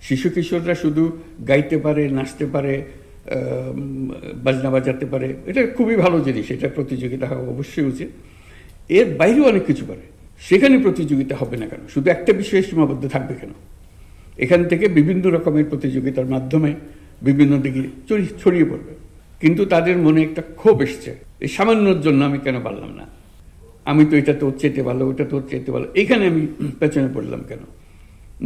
শিশু কিশোররা শুধু গাইতে পারে, নাচতে পারে, বাজনা বাজাতে পারে, এটা খুবই ভালো জিনিস, এটা প্রতিযোগিতা হওয়া অবশ্যই উচিত। এর বাইরেও অনেক কিছু পারে, সেখানে প্রতিযোগিতা হবে না কেন? শুধু একটা বিষয়ে সীমাবদ্ধ থাকবে কেন? এখান থেকে বিভিন্ন রকমের প্রতিযোগিতার মাধ্যমে বিভিন্ন দিকে ছড়িয়ে পড়বে। কিন্তু তাদের মনে একটা ক্ষোভ এসছে, এই সামান্যর জন্য আমি কেন পারলাম না, আমি তো এটা তোর চেতে ভালো, ওটা তোর চেতে ভালো, এইখানে আমি পেছনে পড়লাম কেন?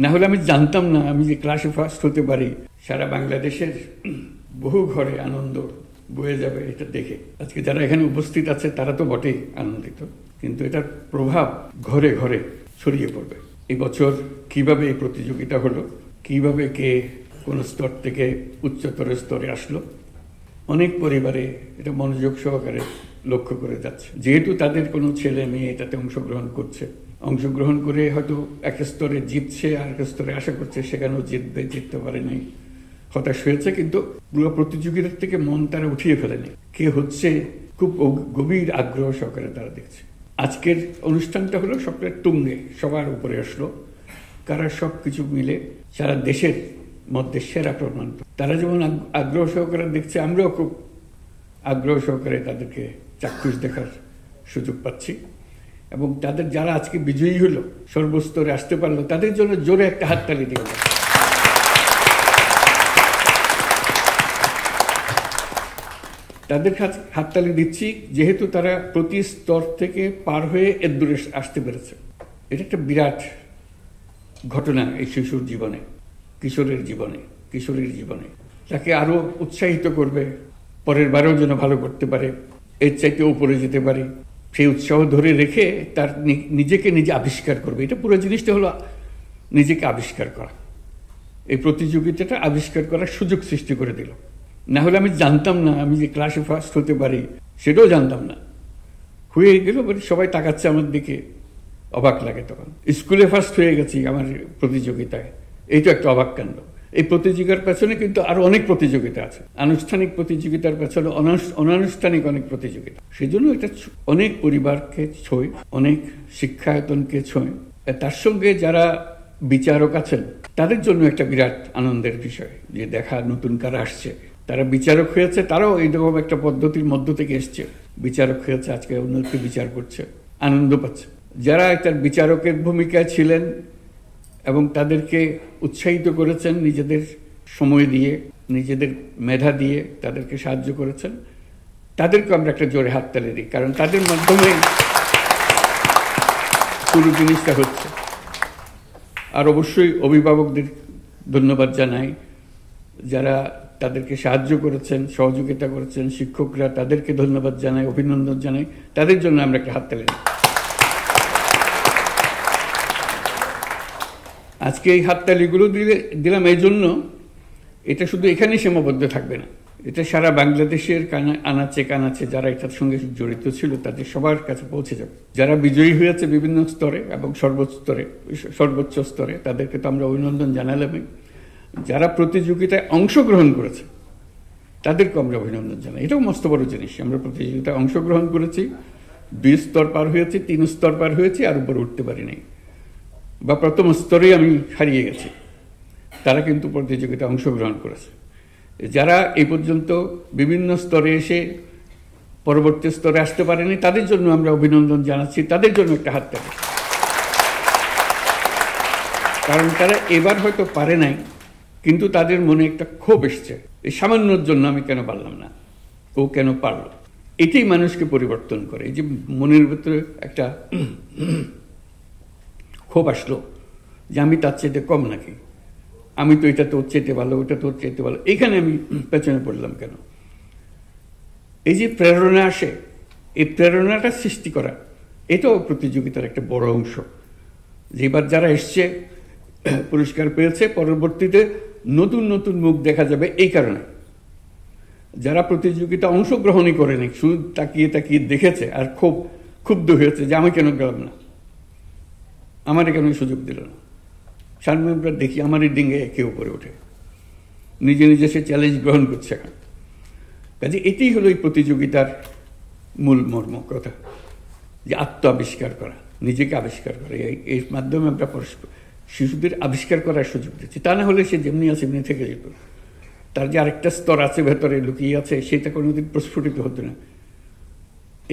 না হলে আমি জানতাম না আমি যে ক্লাসে ফার্স্ট হতে পারি, সারা বাংলাদেশের বহু ঘরে আনন্দ বয়ে যাবে এটা দেখে। আজকে যারা এখানে উপস্থিত আছে তারা তো বটেই আনন্দিত, কিন্তু এটার প্রভাব ঘরে ঘরে ছড়িয়ে পড়বে। এই বছর কিভাবে এই প্রতিযোগিতা হলো, কিভাবে কে কোন স্তর থেকে উচ্চতর স্তরে আসলো, অনেক পরিবারে এটা মনোযোগ সহকারে লক্ষ্য করে যাচ্ছে। যেহেতু তাদের কোনো ছেলে মেয়ে এটাতে অংশগ্রহণ করছে, অংশগ্রহণ করে হয়তো এক স্তরে জিতছে, আর এক স্তরে আশা করছে সেখানেও জিতবে, জিততে পারে নাই, হতাশ হয়েছে, কিন্তু পুরো প্রতিযোগিতার থেকে মন তারা উঠিয়ে ফেলেনি। কে হচ্ছে খুব গভীর আগ্রহ সহকারে তারা দেখছে। আজকের অনুষ্ঠানটা হলো সবটা তুঙ্গে, সবার উপরে আসলো, কারা সব কিছু মিলে সারা দেশের মধ্যে সেরা প্রমাণ। তারা যেমন আগ্রহ সহকারে দেখছে, আমরাও খুব আগ্রহ সহকারে তাদেরকে চাক্ষুষ দেখার সুযোগ পাচ্ছি। এবং তাদের যারা আজকে বিজয়ী হলো, সর্বস্তরে আসতে পারলো, তাদের জন্য জোরে একটা হাততালি দিয়ে দেয়। তাদের হাততালি দিচ্ছি যেহেতু তারা প্রতি স্তর থেকে পার হয়ে এর দূরে আসতে পেরেছে। এটা একটা বিরাট ঘটনা এই শিশুর জীবনে, কিশোরের জীবনে, কিশোরীর জীবনে। তাকে আরো উৎসাহিত করবে, পরের বারেও যেন ভালো করতে পারে, এর চাইতে উপরে যেতে পারে, সেই উৎসাহ ধরে রেখে তার নিজেকে নিজে আবিষ্কার করবে। এটা পুরো জিনিসটা হলো নিজেকে আবিষ্কার করা। এই প্রতিযোগিতাটা আবিষ্কার করার সুযোগ সৃষ্টি করে দিল। না হলে আমি জানতাম না আমি যে ক্লাসে ফার্স্ট হতে পারি, সেটাও জানতাম না। হয়ে গেল, সবাই তাকাচ্ছে আমার দিকে, অবাক লাগে। তখন স্কুলে ফার্স্ট হয়ে গেছি আমার প্রতিযোগিতায়, এই তো একটা অবাক কাণ্ড। এই প্রতিযোগিতার পেছনে কিন্তু আরো অনেক প্রতিযোগিতা আছে, আনুষ্ঠানিক প্রতিযোগিতার পেছনে অনানুষ্ঠানিক অনেক প্রতিযোগিতা। সেই জন্য এটা অনেক পরিবারকে ছোঁয়, অনেক শিক্ষায়তনকে ছোঁয়। তার সঙ্গে যারা বিচারক আছেন তাদের জন্য একটা বিরাট আনন্দের বিষয় যে দেখা নতুন কারা আসছে, তারা বিচারক হয়েছে, তারাও এইরকম একটা পদ্ধতির মধ্য থেকে এসছে, বিচারক হয়েছে, আজকে অন্যকে বিচার করছে, আনন্দ পাচ্ছে। যারা একটা বিচারকের ভূমিকায় ছিলেন এবং তাদেরকে উৎসাহিত করেছেন, নিজেদের সময় দিয়ে, নিজেদের মেধা দিয়ে তাদেরকে সাহায্য করেছেন, তাদেরকে আমরা একটা জোরে হাততালি দিই, কারণ তাদের মাধ্যমে পুরো জিনিসটা হচ্ছে। আর অবশ্যই অভিভাবকদের ধন্যবাদ জানাই, যারা তাদেরকে সাহায্য করেছেন, সহযোগিতা করেছেন, শিক্ষকরা, তাদেরকে ধন্যবাদ জানাই, অভিনন্দন জানাই, তাদের জন্য আমরা একটা হাততালি দিই। আজকে এই হাততালিগুলো দিলাম এই জন্য, এটা শুধু এখানেই সীমাবদ্ধ থাকবে না, এটা সারা বাংলাদেশের আনাচে কানাচে যারা এটার সঙ্গে জড়িত ছিল তাদের সবার কাছে পৌঁছে যাবে। যারা বিজয়ী হয়েছে বিভিন্ন স্তরে এবং সর্বোচ্চ স্তরে, তাদেরকে তো আমরা অভিনন্দন জানালামই। যারা প্রতিযোগিতায় অংশগ্রহণ করেছে তাদেরকে আমরা অভিনন্দন জানাই। এটাও মস্ত বড় জিনিস। আমরা প্রতিযোগিতায় অংশগ্রহণ করেছি, 2 স্তর পার হয়েছি, 3 স্তর পার হয়েছি, আর উপরে উঠতে পারি নাই, বা প্রথম স্তরে আমি হারিয়ে গেছি। তারা কিন্তু প্রতিযোগিতায় অংশগ্রহণ করেছে। যারা এই পর্যন্ত বিভিন্ন স্তরে এসে পরবর্তী স্তরে আসতে পারেনি, তাদের জন্য আমরা অভিনন্দন জানাচ্ছি, তাদের জন্য একটা হাততালি। কারণ তারা এবার হয়তো পারে নাই, কিন্তু তাদের মনে একটা ক্ষোভ এসছে, এই সামান্যর জন্য আমি কেন পারলাম না, ও কেন পারল। এটাই মানুষকে পরিবর্তন করে। এই যে মনের ভিতরে একটা ক্ষোভ আসলো যে আমি তার চেয়ে কম নাকি, আমি তো এটা তোর চেতে ভালো, ওটা তোর চেতে ভালো, এইখানে আমি পেছনে পড়লাম কেন। এই যে প্রেরণা আসে, এই প্রেরণাটা সৃষ্টি করা, এটাও প্রতিযোগিতার একটা বড় অংশ। যেবার যারা এসছে, পুরস্কার পেয়েছে, পরবর্তীতে নতুন নতুন মুখ দেখা যাবে। এই কারণে যারা প্রতিযোগিতা অংশগ্রহণই করেনি, শুধু তাকিয়ে তাকিয়ে দেখেছে আর খুব ক্ষুব্ধ হয়েছে যে আমি কেন গেলাম না, আমার কেন সুযোগ দিল না। সামনে আমরা দেখি আমারই ডিঙ্গে কেউ উপরে ওঠে, নিজে নিজে সে চ্যালেঞ্জ গ্রহণ করছে এখন। কাজে এটাই হলো এই প্রতিযোগিতার মূল মর্ম কথা, যে আত্ম আবিষ্কার করা, নিজেকে আবিষ্কার করা। এর মাধ্যমে আমরা শিশুদের আবিষ্কার করার সুযোগ দিচ্ছে। তা না হলে সে যেমনি আছে এমনি থেকে যেত। তার যে আরেকটা স্তর আছে ভেতরে লুকিয়ে আছে, সেটা কোনোদিন প্রস্ফুটিত হতো না।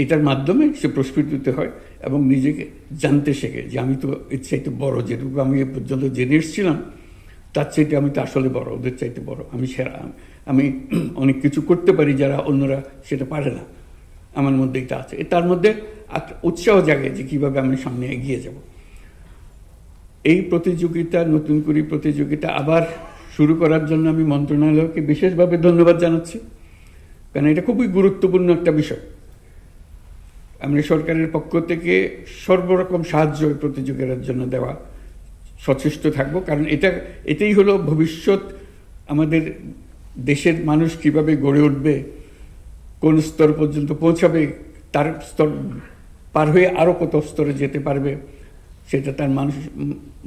এটার মাধ্যমে সে প্রস্ফুটিত হয় এবং নিজেকে জানতে শেখে যে আমি তো এর চাইতে বড়, যেটুকু আমি এ পর্যন্ত জেনে এসেছিলাম তার চাইতে আমি তো আসলে বড়, ওদের চাইতে বড়, আমি সেরা, আমি অনেক কিছু করতে পারি যারা অন্যরা সেটা পারে না, আমার মধ্যে এটা আছে। তার মধ্যে উৎসাহ জাগে যে কীভাবে আমি সামনে এগিয়ে যাব। এই প্রতিযোগিতা, নতুন করে প্রতিযোগিতা আবার শুরু করার জন্য আমি মন্ত্রণালয়কে বিশেষভাবে ধন্যবাদ জানাচ্ছি, কারণ এটা খুবই গুরুত্বপূর্ণ একটা বিষয়। আমরা সরকারের পক্ষ থেকে সর্বরকম সাহায্য প্রতিযোগিতার জন্য দেওয়া সচেষ্ট থাকবো, কারণ এটাই হলো ভবিষ্যৎ। আমাদের দেশের মানুষ কিভাবে গড়ে উঠবে, কোন স্তর পর্যন্ত পৌঁছাবে, তার স্তর পার হয়ে আরও কত স্তরে যেতে পারবে, সেটা তার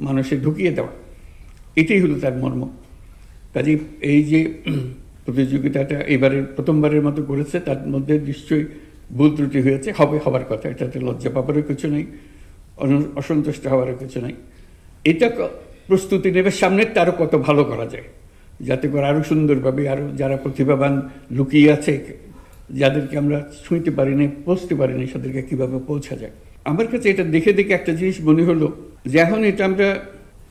মানুষে ঢুকিয়ে দেওয়া, এটাই হলো তার মর্ম। কাজেই এই যে প্রতিযোগিতাটা এবারের প্রথমবারের মতো করেছে, তার মধ্যে নিশ্চয়ই ভুল ত্রুটি হয়েছে, হবার কথা, এটাতে লজ্জা পাবারও কিছু নেই, অসন্তুষ্ট হওয়ারও কিছু নেই। এটা প্রস্তুতি নেবে সামনের আরও কত ভালো করা যায়, যাতে করে আরও সুন্দরভাবে আরও যারা প্রতিভাবান লুকিয়ে আছে, যাদেরকে আমরা শুনতে পারিনি, পৌঁছতে পারিনি, তাদেরকে কীভাবে পৌঁছা যায়। আমার কাছে এটা দেখে দেখে একটা জিনিস মনে হলো যে এখন এটা আমরা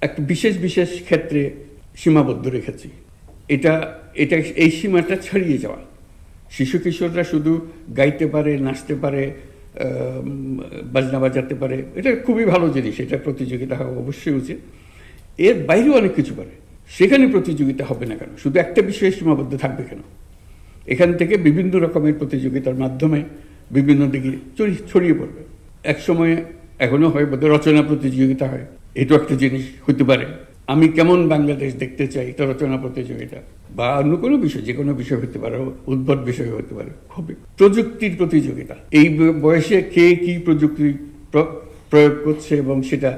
একটা বিশেষ বিশেষ ক্ষেত্রে সীমাবদ্ধ রেখেছি। এটা এই সীমাটা ছাড়িয়ে যাওয়া। শিশু কিশোররা শুধু গাইতে পারে, নাচতে পারে, বাজনা বাজাতে পারে, এটা খুবই ভালো জিনিস, এটা প্রতিযোগিতা হওয়া অবশ্যই উচিত। এর বাইরেও অনেক কিছু পারে, সেখানে প্রতিযোগিতা হবে না কেন? শুধু একটা বিষয়ে সীমাবদ্ধ থাকবে কেন? এখান থেকে বিভিন্ন রকমের প্রতিযোগিতার মাধ্যমে বিভিন্ন দিকে ছড়িয়ে পড়বে। এক সময়ে এখনো হয় বোধহয় রচনা প্রতিযোগিতা হয়, এটাও একটা জিনিস হতে পারে। আমি কেমন বাংলাদেশ দেখতে চাই, এটা রচনা প্রতিযোগিতা, বা অন্য কোনো বিষয়, যে কোনো বিষয় হতে পারে, উদ্ভট বিষয় হতে পারে, হবে। প্রযুক্তির প্রতিযোগিতা, এই বয়সে কে কি প্রযুক্তি প্রয়োগ করছে এবং সেটা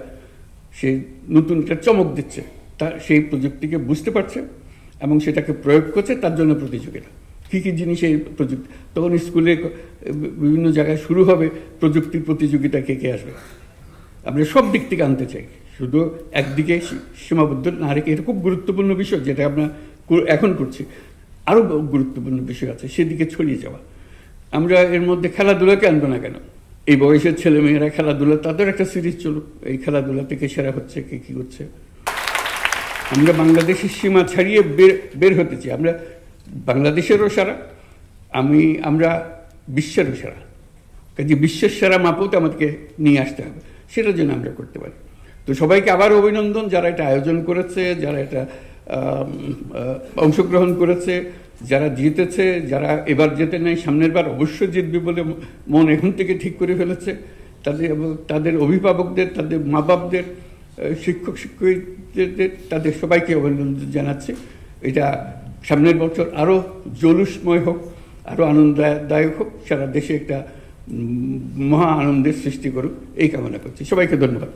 সে নতুন একটা চমক দিচ্ছে, তার সেই প্রযুক্তিকে বুঝতে পারছে এবং সেটাকে প্রয়োগ করছে, তার জন্য প্রতিযোগিতা। কী কী জিনিস এই প্রযুক্তি, তখন স্কুলে বিভিন্ন জায়গায় শুরু হবে প্রযুক্তির প্রতিযোগিতা, কে কে আসবে। আমরা সব দিক থেকে আনতে চাই, শুধু একদিকে সীমাবদ্ধ না রেখে। এটা খুব গুরুত্বপূর্ণ বিষয়, যেটা আমরা এখন করছি। আরও গুরুত্বপূর্ণ বিষয় আছে, সেদিকে ছড়িয়ে যাওয়া। আমরা এর মধ্যে খেলাধুলাকে আনবো না কেন? এই বয়সের ছেলেমেয়েরা খেলাধুলা, তাদের একটা সিরিজ চলুক, এই খেলাধুলা থেকে সেরা হচ্ছে কে কী করছে। আমরা বাংলাদেশের সীমা ছাড়িয়ে বের হতে চাই। আমরা বাংলাদেশেরও সেরা, আমরা বিশ্বেরও সেরা। কাজে বিশ্বের সেরা মাপতে আমাদেরকে নিয়ে আসতে হবে, সেটার জন্য আমরা করতে পারি। তো সবাইকে আবার অভিনন্দন, যারা এটা আয়োজন করেছে, যারা এটা অংশগ্রহণ করেছে, যারা জিতেছে, যারা এবার জেতে নাই, সামনের বার অবশ্যই জিতবে বলে মন এখন থেকে ঠিক করে ফেলেছে, তাদের অভিভাবকদের, তাদের মা বাপদের, শিক্ষক শিক্ষিকাদের, তাদের সবাইকে অভিনন্দন জানাচ্ছে। এটা সামনের বছর আরও জলুসময় হোক, আরও আনন্দদায়ক হোক, সারা দেশে একটা মহা আনন্দের সৃষ্টি করুক, এই কামনা করছি। সবাইকে ধন্যবাদ।